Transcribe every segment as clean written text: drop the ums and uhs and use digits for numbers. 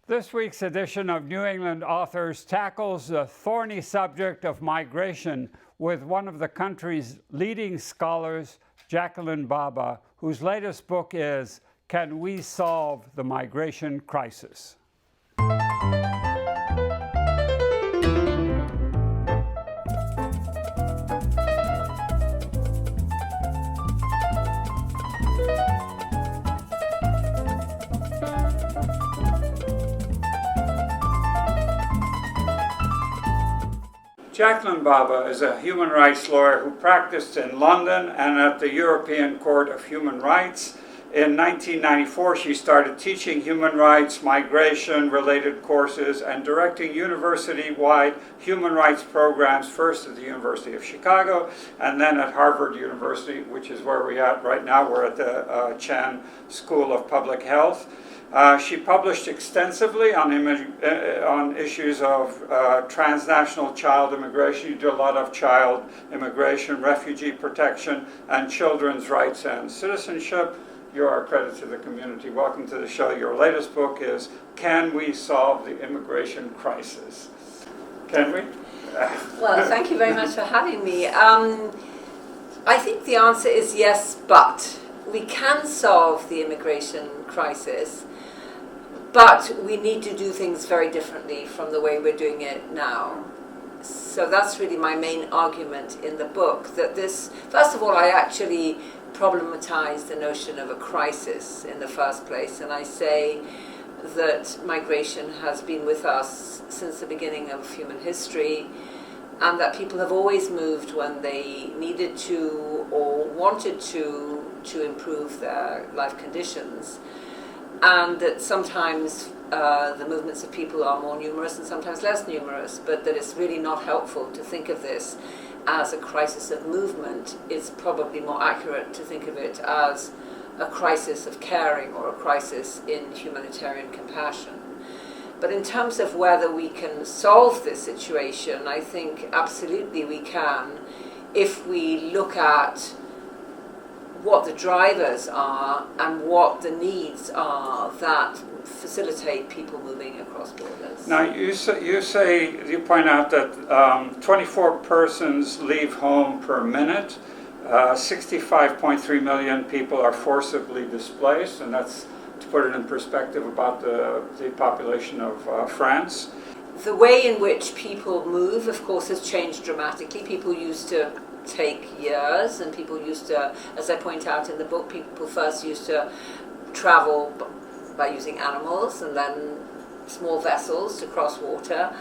This week's edition of New England Authors tackles the thorny subject of migration with one of the country's leading scholars, Jacqueline Bhabha, whose latest book is Can We Solve the Migration Crisis? Jacqueline Bhabha is a human rights lawyer who practiced in London and at the European Court of Human Rights. In 1994, she started teaching human rights, migration-related courses, and directing university-wide human rights programs, first at the University of Chicago, and then at Harvard University, which is where we're at right now. We're at the Chan School of Public Health. She published extensively on issues of transnational child immigration. You do a lot of child immigration, refugee protection, and children's rights and citizenship. You are a credit to the community. Welcome to the show. Your latest book is Can We Solve the Immigration Crisis? Can we? Well, thank you very much for having me. I think the answer is yes, but we can solve the immigration crisis. But we need to do things very differently from the way we're doing it now. So that's really my main argument in the book, that this, first of all, I actually problematize the notion of a crisis in the first place, and I say that migration has been with us since the beginning of human history, and that people have always moved when they needed to or wanted to improve their life conditions. And that sometimes the movements of people are more numerous and sometimes less numerous, but that it's really not helpful to think of this as a crisis of movement. It's probably more accurate to think of it as a crisis of caring or a crisis in humanitarian compassion. But in terms of whether we can solve this situation, I think absolutely we can if we look at what the drivers are and what the needs are that facilitate people moving across borders. Now, you point out that 24 persons leave home per minute. 65.3 million people are forcibly displaced, and that's, to put it in perspective, about the population of France. The way in which people move, of course, has changed dramatically. People used to take years, and people used to, as I point out in the book, people first used to travel by using animals and then small vessels to cross water,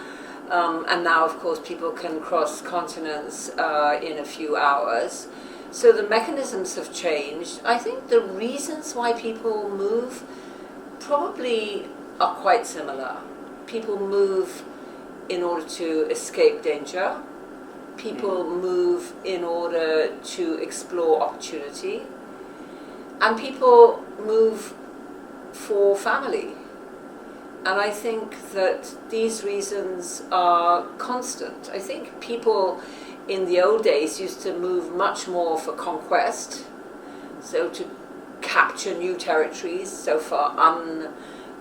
and now of course people can cross continents in a few hours. So the mechanisms have changed. I think the reasons why people move probably are quite similar. People move in order to escape danger. People move in order to explore opportunity, and people move for family. And I think that these reasons are constant. I think people in the old days used to move much more for conquest, so to capture new territories so far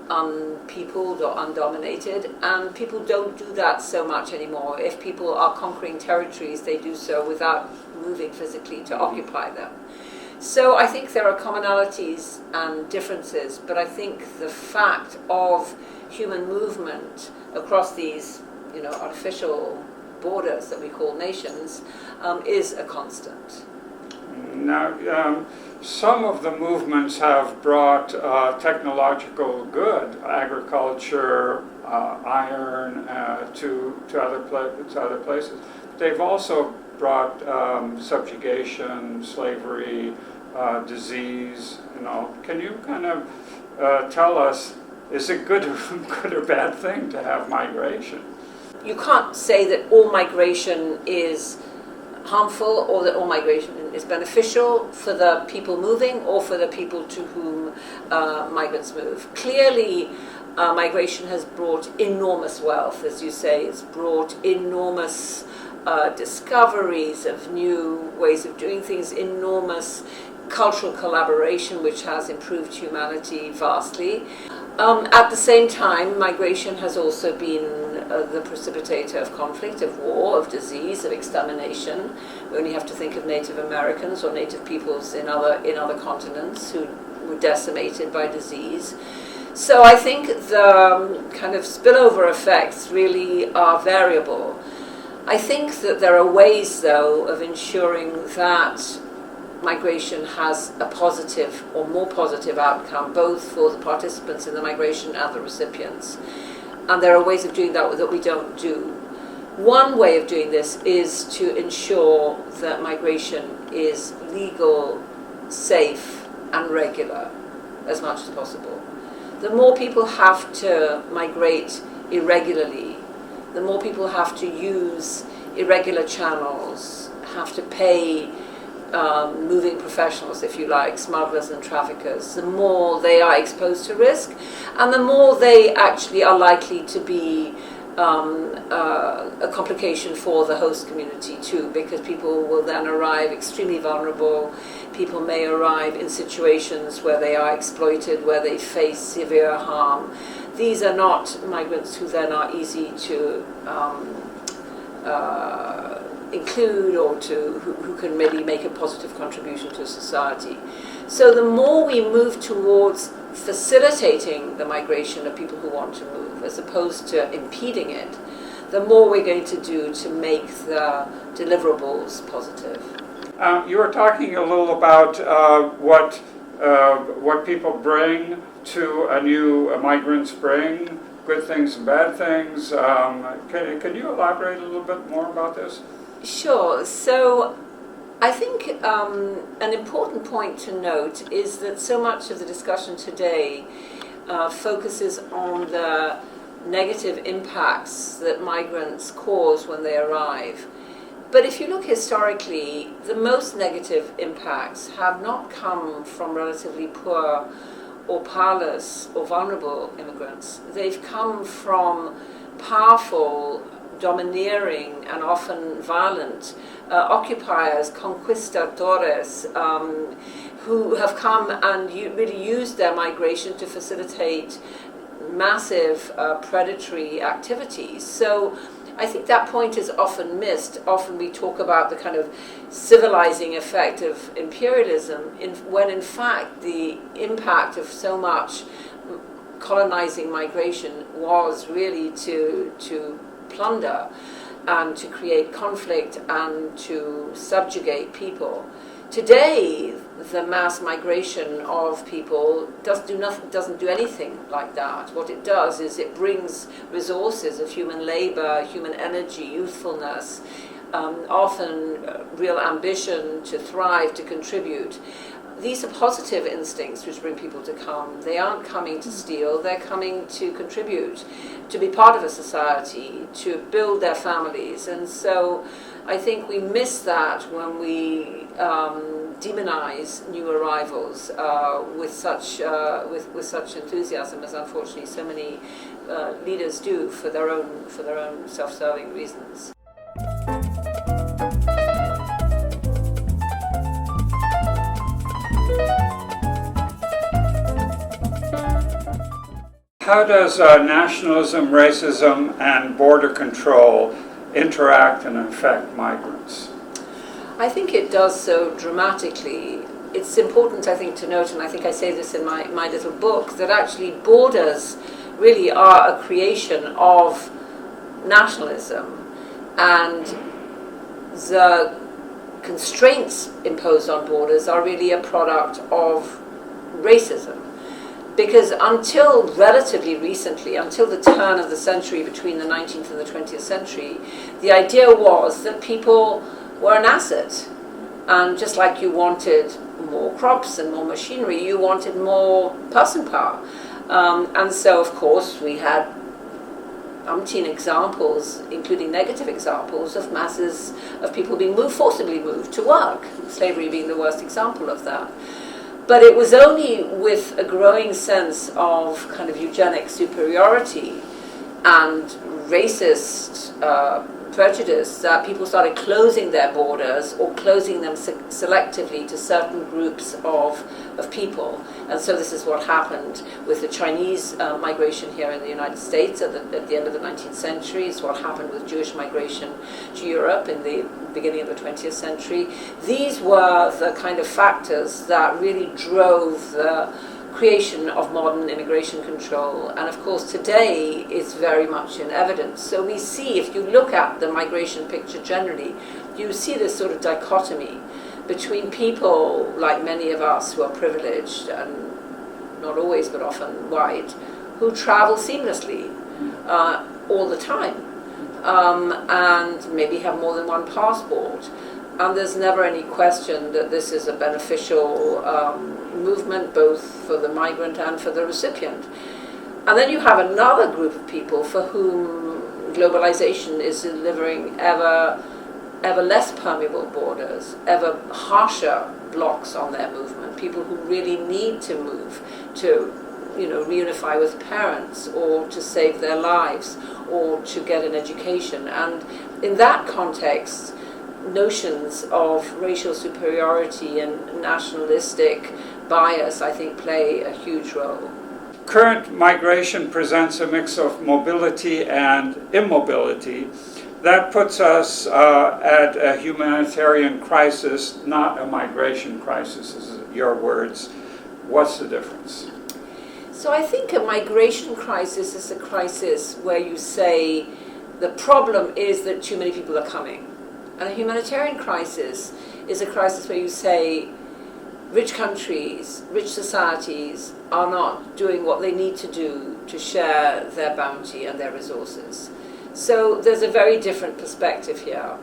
unpeopled or undominated, and people don't do that so much anymore. If people are conquering territories, they do so without moving physically to occupy them. So I think there are commonalities and differences, but I think the fact of human movement across these, artificial borders that we call nations is a constant. Now, some of the movements have brought technological good, agriculture, iron, to other places. They've also brought subjugation, slavery, disease. Can you kind of tell us, is it good or bad thing to have migration? You can't say that all migration is harmful or that all migration is beneficial for the people moving or for the people to whom migrants move. Clearly, migration has brought enormous wealth, as you say. It's brought enormous discoveries of new ways of doing things, enormous cultural collaboration, which has improved humanity vastly. At the same time, migration has also been the precipitator of conflict, of war, of disease, of extermination. We only have to think of Native Americans or Native peoples in other continents who were decimated by disease. So I think the kind of spillover effects really are variable. I think that there are ways, though, of ensuring that migration has a positive or more positive outcome, both for the participants in the migration and the recipients. And there are ways of doing that that we don't do. One way of doing this is to ensure that migration is legal, safe, and regular as much as possible. The more people have to migrate irregularly, the more people have to use irregular channels, have to pay moving professionals, if you like, smugglers and traffickers, the more they are exposed to risk, and the more they actually are likely to be a complication for the host community too, because people will then arrive extremely vulnerable. People may arrive in situations where they are exploited, where they face severe harm. These are not migrants who then are easy to include or who can really make a positive contribution to society. So the more we move towards facilitating the migration of people who want to move, as opposed to impeding it, the more we're going to do to make the deliverables positive. You were talking a little about what people bring to a new migrants bring, good things and bad things. Can you elaborate a little bit more about this? Sure. So I think an important point to note is that so much of the discussion today focuses on the negative impacts that migrants cause when they arrive. But if you look historically, the most negative impacts have not come from relatively poor or powerless or vulnerable immigrants. They've come from powerful, domineering, and often violent occupiers, conquistadores, who have come and really used their migration to facilitate massive predatory activities. So I think that point is often missed. Often we talk about the kind of civilizing effect of imperialism, when in fact the impact of so much colonizing migration was really to plunder and to create conflict and to subjugate people. Today, the mass migration of people doesn't do anything like that. What it does is it brings resources of human labor, human energy, youthfulness, often real ambition to thrive, to contribute. These are positive instincts which bring people to come. They aren't coming to steal, they're coming to contribute, to be part of a society, to build their families. And so I think we miss that when we demonize new arrivals with such enthusiasm, as unfortunately so many leaders do for their own self-serving reasons. How does nationalism, racism, and border control interact and affect migrants? I think it does so dramatically. It's important, I think, to note, and I think I say this in my little book, that actually borders really are a creation of nationalism, and the constraints imposed on borders are really a product of racism. Because until relatively recently, until the turn of the century, between the 19th and the 20th century, the idea was that people were an asset. And just like you wanted more crops and more machinery, you wanted more person power. And so, of course, we had umpteen examples, including negative examples, of masses of people being forcibly moved to work, slavery being the worst example of that. But it was only with a growing sense of kind of eugenic superiority and racist prejudice that people started closing their borders or closing them selectively to certain groups of people. And so this is what happened with the Chinese migration here in the United States at the end of the 19th century. It's what happened with Jewish migration to Europe in the beginning of the 20th century. These were the kind of factors that really drove the creation of modern immigration control, and of course today it's very much in evidence. So we see, if you look at the migration picture generally, you see this sort of dichotomy between people like many of us who are privileged, and not always but often white, who travel seamlessly all the time, and maybe have more than one passport. And there's never any question that this is a beneficial movement, both for the migrant and for the recipient. And then you have another group of people for whom globalization is delivering ever less permeable borders, ever harsher blocks on their movement, people who really need to move to reunify with parents, or to save their lives, or to get an education. And in that context, notions of racial superiority and nationalistic bias, I think, play a huge role. Current migration presents a mix of mobility and immobility. That puts us at a humanitarian crisis, not a migration crisis, is your words. What's the difference? So I think a migration crisis is a crisis where you say the problem is that too many people are coming. And a humanitarian crisis is a crisis where you say rich countries, rich societies are not doing what they need to do to share their bounty and their resources. So there's a very different perspective here.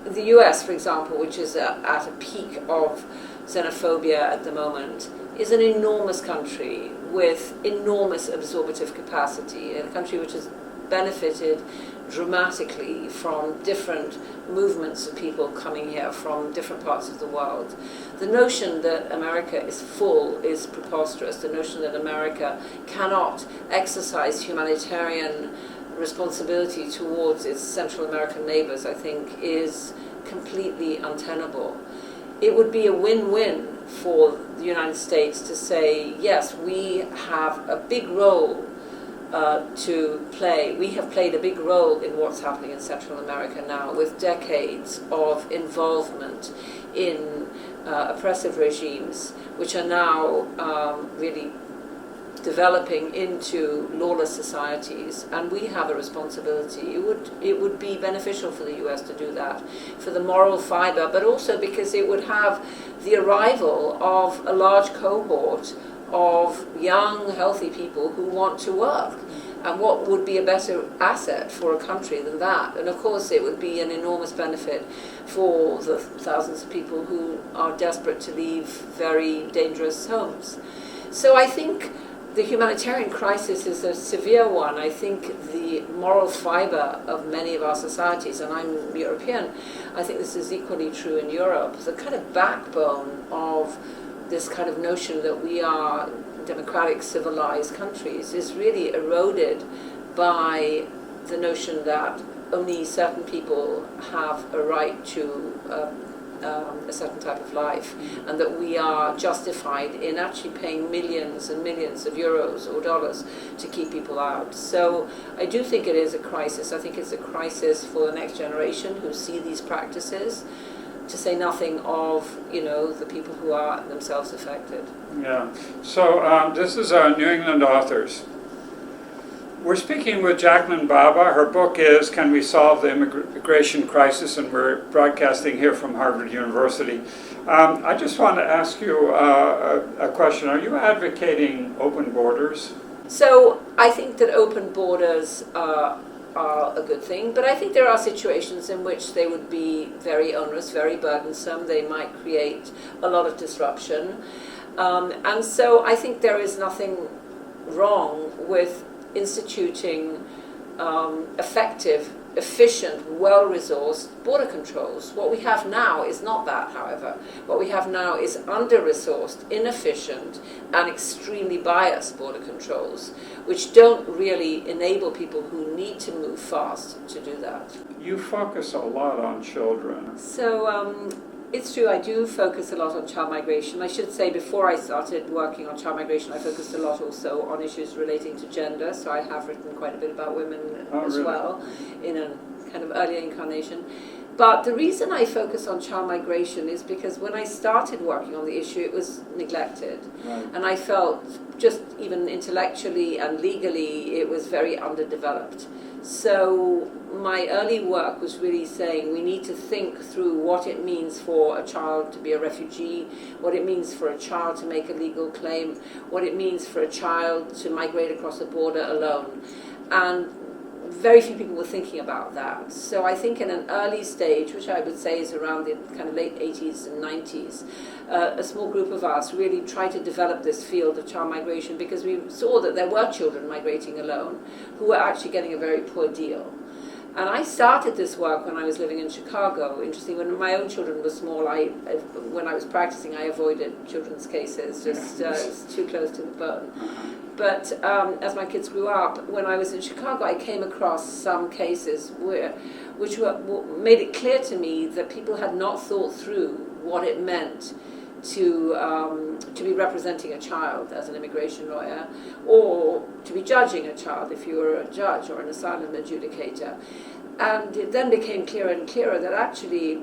The US, for example, which is at a peak of xenophobia at the moment, is an enormous country with enormous absorptive capacity, a country which has benefited dramatically from different movements of people coming here from different parts of the world. The notion that America is full is preposterous. The notion that America cannot exercise humanitarian responsibility towards its Central American neighbors, I think, is completely untenable. It would be a win-win for the United States to say, yes, we have a big role to play. We have played a big role in what's happening in Central America now, with decades of involvement in oppressive regimes, which are now really developing into lawless societies, and we have a responsibility. It would be beneficial for the US to do that, for the moral fiber, but also because it would have the arrival of a large cohort of young, healthy people who want to work. And what would be a better asset for a country than that? And of course it would be an enormous benefit for the thousands of people who are desperate to leave very dangerous homes. So I think the humanitarian crisis is a severe one. I think the moral fiber of many of our societies, and I'm European, I think this is equally true in Europe, the kind of backbone of this kind of notion that we are democratic, civilized countries is really eroded by the notion that only certain people have a right to a certain type of life, and that we are justified in actually paying millions and millions of euros or dollars to keep people out. So I do think it is a crisis. I think it's a crisis for the next generation who see these practices, to say nothing of, the people who are themselves affected. Yeah. So this is New England Authors. We're speaking with Jacqueline Bhabha. Her book is Can We Solve the Immigration Crisis? And we're broadcasting here from Harvard University. I just want to ask you a question. Are you advocating open borders? So I think that open borders are a good thing, but I think there are situations in which they would be very onerous, very burdensome. They might create a lot of disruption. And so I think there is nothing wrong with instituting effective, efficient, well-resourced border controls. What we have now is not that, however. What we have now is under-resourced, inefficient, and extremely biased border controls, which don't really enable people who need to move fast to do that. You focus a lot on children. So it's true, I do focus a lot on child migration. I should say before I started working on child migration, I focused a lot also on issues relating to gender, so I have written quite a bit about women as really? well in a kind of earlier incarnation. But the reason I focus on child migration is because when I started working on the issue, it was neglected. Right. And I felt just even intellectually and legally, it was very underdeveloped. So my early work was really saying we need to think through what it means for a child to be a refugee, what it means for a child to make a legal claim, what it means for a child to migrate across a border alone. And very few people were thinking about that. So I think in an early stage, which I would say is around the kind of late 80s and 90s, a small group of us really tried to develop this field of child migration because we saw that there were children migrating alone who were actually getting a very poor deal. And I started this work when I was living in Chicago. Interesting, when my own children were small, when I was practicing, I avoided children's cases, just it's too close to the bone. But as my kids grew up, when I was in Chicago, I came across some cases which made it clear to me that people had not thought through what it meant to be representing a child as an immigration lawyer, or to be judging a child if you were a judge or an asylum adjudicator. And it then became clearer and clearer that actually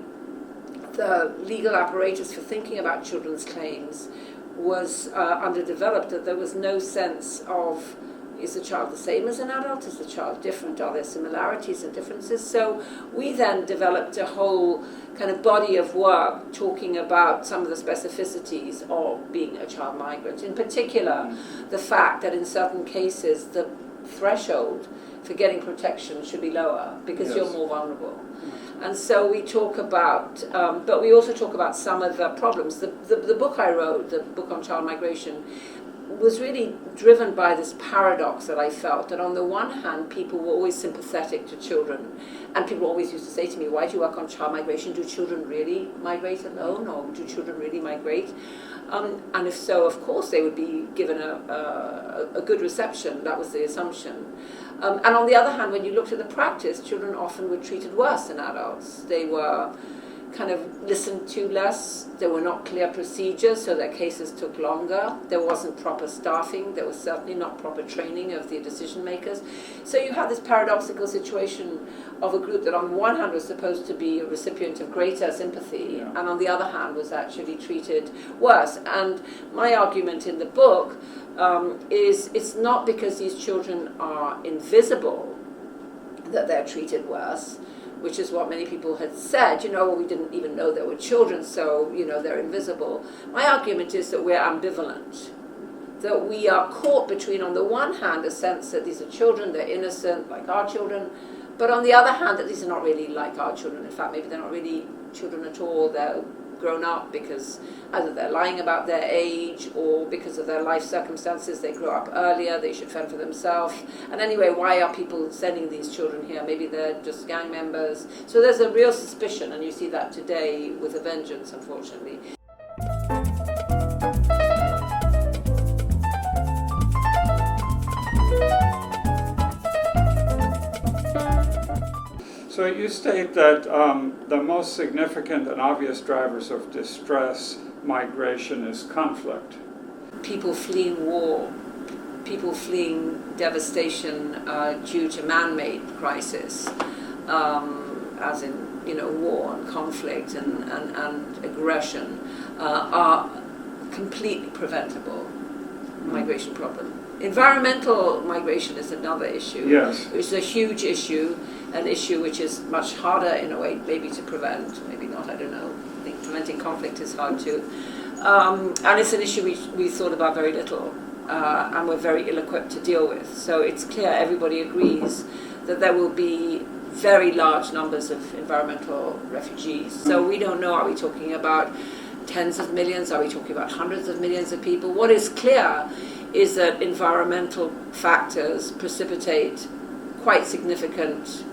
the legal apparatus for thinking about children's claims was underdeveloped, that there was no sense of, is the child the same as an adult? Is the child different? Are there similarities and differences? So we then developed a whole kind of body of work talking about some of the specificities of being a child migrant. In particular, the fact that in certain cases the threshold for getting protection should be lower because you're more vulnerable. And so we talk about, but we also talk about some of the problems. The book I wrote, the book on child migration, was really driven by this paradox that I felt, that on the one hand people were always sympathetic to children, and people always used to say to me, why do you work on child migration? Do children really migrate alone, or do children really migrate? And if so, of course they would be given a good reception. That was the assumption. And on the other hand, when you looked at the practice, children often were treated worse than adults. They were kind of listened to less. There were not clear procedures, so their cases took longer. There wasn't proper staffing. There was certainly not proper training of the decision makers. So you had this paradoxical situation of a group that on one hand was supposed to be a recipient of greater sympathy, and on the other hand was actually treated worse. And my argument in the book is it's not because these children are invisible that they're treated worse, which is what many people had said, well, we didn't even know there were children, so, they're invisible. My argument is that we're ambivalent, that we are caught between, on the one hand, a sense that these are children, they're innocent, like our children, but on the other hand, that these are not really like our children. In fact, maybe they're not really children at all. They're grown up because either they're lying about their age or because of their life circumstances. They grew up earlier, they should fend for themselves. And anyway, why are people sending these children here? Maybe they're just gang members. So there's a real suspicion, and you see that today with a vengeance, unfortunately. So you state that the most significant and obvious drivers of distress migration is conflict. People fleeing war, people fleeing devastation due to man-made crisis, as in war and conflict and aggression, are completely preventable migration problem. Environmental migration is another issue. Yes. It's a huge issue, an issue which is much harder in a way maybe to prevent, maybe not, I don't know. I think preventing conflict is hard too. And it's an issue we thought about very little, and we're very ill-equipped to deal with. So it's clear, everybody agrees, that there will be very large numbers of environmental refugees. So we don't know, are we talking about tens of millions? Are we talking about hundreds of millions of people? What is clear is that environmental factors precipitate quite significant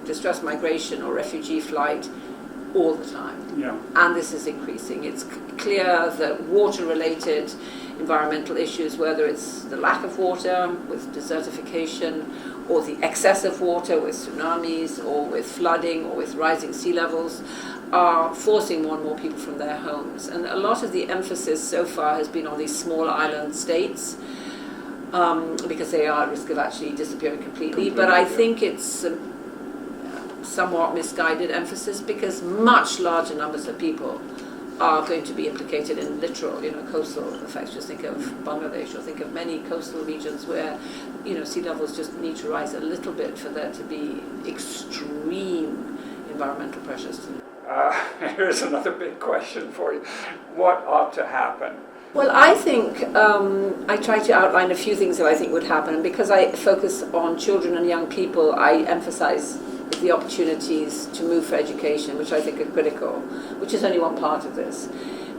distress migration or refugee flight all the time. Yeah. And this is increasing. It's clear that water-related environmental issues, whether it's the lack of water with desertification, or the excess of water with tsunamis, or with flooding, or with rising sea levels, are forcing more and more people from their homes. And a lot of the emphasis so far has been on these small island states, because they are at risk of actually disappearing completely. But I think it's somewhat misguided emphasis, because much larger numbers of people are going to be implicated in literal, coastal effects. Just think of Bangladesh, or think of many coastal regions where, sea levels just need to rise a little bit for there to be extreme environmental pressures. Here's another big question for you. What ought to happen? Well, I think I try to outline a few things that I think would happen, and because I focus on children and young people, I emphasize the opportunities to move for education, which I think are critical, which is only one part of this.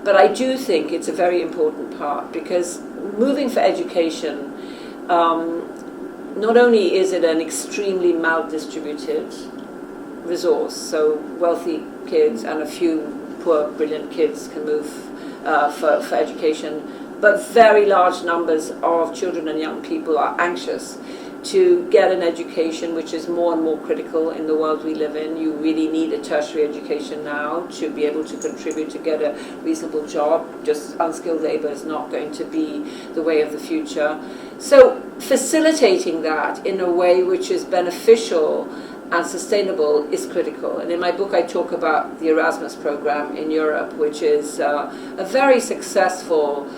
But I do think it's a very important part, because moving for education, not only is it an extremely maldistributed resource, so wealthy kids and a few poor, brilliant kids can move for education, but very large numbers of children and young people are anxious to get an education, which is more and more critical in the world we live in. You really need a tertiary education now to be able to contribute, to get a reasonable job. Just unskilled labor is not going to be the way of the future. So facilitating that in a way which is beneficial and sustainable is critical. And in my book I talk about the Erasmus program in Europe, which is a very successful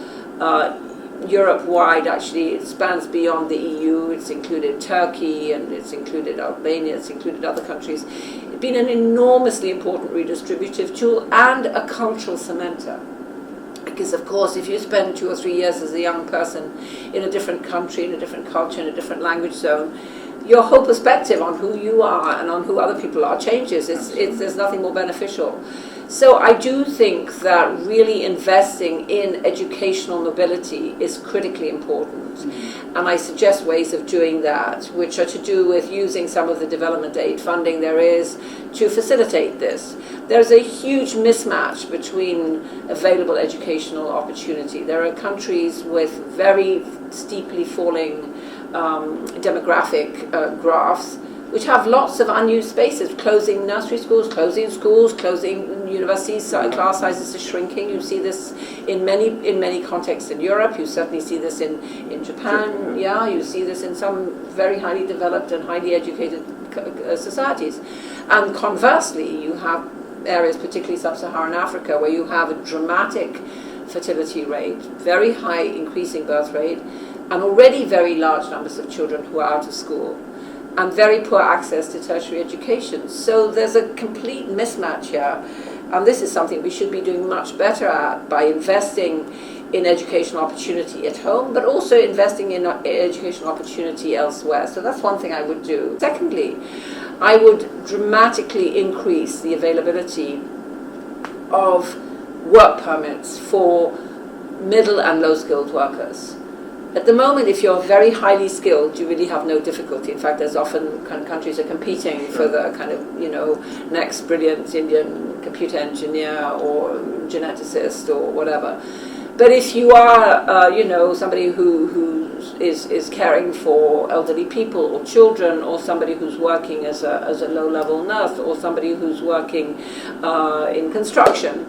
Europe-wide. Actually, it spans beyond the EU. It's included Turkey, and it's included Albania, it's included other countries. It's been an enormously important redistributive tool and a cultural cementer. Because, of course, if you spend 2 or 3 years as a young person in a different country, in a different culture, in a different language zone, your whole perspective on who you are and on who other people are changes. There's nothing more beneficial. So I do think that really investing in educational mobility is critically important. Mm-hmm. And I suggest ways of doing that, which are to do with using some of the development aid funding there is to facilitate this. There's a huge mismatch between available educational opportunity. There are countries with very steeply falling demographic graphs, which have lots of unused spaces, closing nursery schools, closing universities, class sizes are shrinking. You see this in many contexts in Europe. You certainly see this in Japan. Yeah, you see this in some very highly developed and highly educated societies. And conversely, you have areas, particularly sub-Saharan Africa, where you have a dramatic fertility rate, very high increasing birth rate, and already very large numbers of children who are out of school, and very poor access to tertiary education. So there's a complete mismatch here, and this is something we should be doing much better at by investing in educational opportunity at home, but also investing in educational opportunity elsewhere. So that's one thing I would do. Secondly, I would dramatically increase the availability of work permits for middle and low-skilled workers. At the moment, if you're very highly skilled, you really have no difficulty. In fact, there's often countries are competing for the next brilliant Indian computer engineer or geneticist or whatever. But if you are, somebody who is caring for elderly people or children, or somebody who's working as a low-level nurse, or somebody who's working in construction,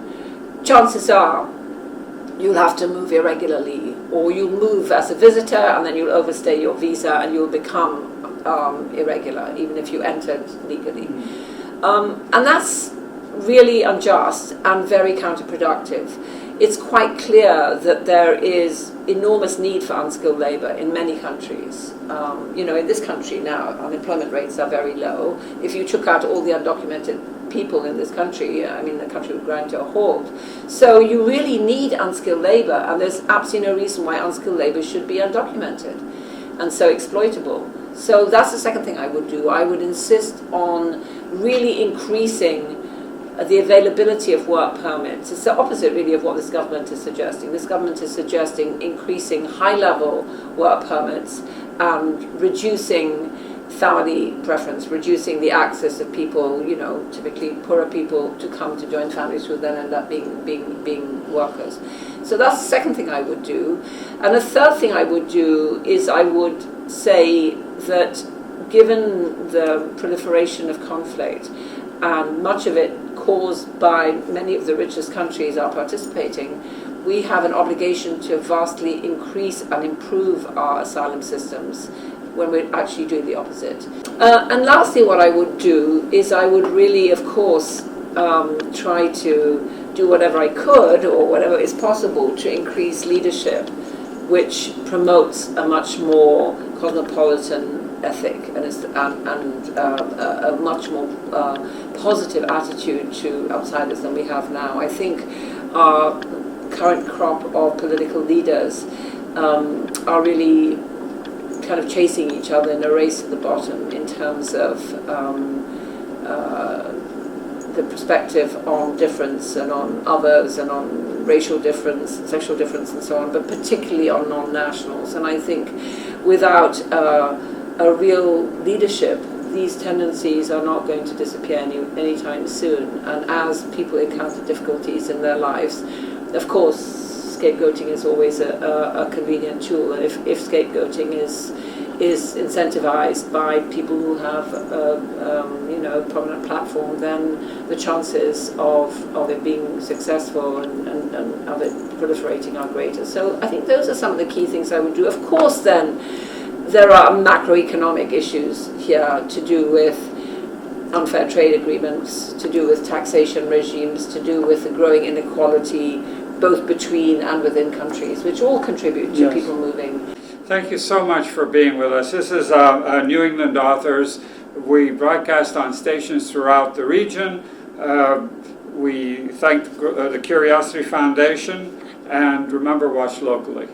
chances are you'll have to move irregularly, or you'll move as a visitor and then you'll overstay your visa and you'll become irregular, even if you entered legally. And that's really unjust and very counterproductive. It's quite clear that there is enormous need for unskilled labor in many countries. In this country now, unemployment rates are very low. If you took out all the undocumented people in this country, the country would grind to a halt. So you really need unskilled labor, and there's absolutely no reason why unskilled labor should be undocumented and so exploitable. So that's the second thing I would do. I would insist on really increasing the availability of work permits. It's the opposite really of what this government is suggesting. This government is suggesting increasing high-level work permits and reducing family preference, reducing the access of people, typically poorer people, to come to join families who then end up being workers. So that's the second thing I would do. And the third thing I would do is I would say that given the proliferation of conflict, and much of it caused by many of the richest countries are participating, we have an obligation to vastly increase and improve our asylum systems when we're actually doing the opposite. And lastly, what I would do is I would really, of course, try to do whatever I could or whatever is possible to increase leadership which promotes a much more cosmopolitan ethic and a much more positive attitude to outsiders than we have now. I think our current crop of political leaders are really kind of chasing each other in a race to the bottom in terms of the perspective on difference and on others and on racial difference, sexual difference and so on, but particularly on non-nationals. And I think without a real leadership, these tendencies are not going to disappear anytime soon. And as people encounter difficulties in their lives, of course, scapegoating is always a convenient tool. And if scapegoating is incentivized by people who have a prominent platform, then the chances of it being successful and of it proliferating are greater. So I think those are some of the key things I would do. Of course, then, there are macroeconomic issues here to do with unfair trade agreements, to do with taxation regimes, to do with the growing inequality both between and within countries, which all contribute to people moving. Thank you so much for being with us. This is New England Authors. We broadcast on stations throughout the region. We thank the Curiosity Foundation, and remember, watch locally.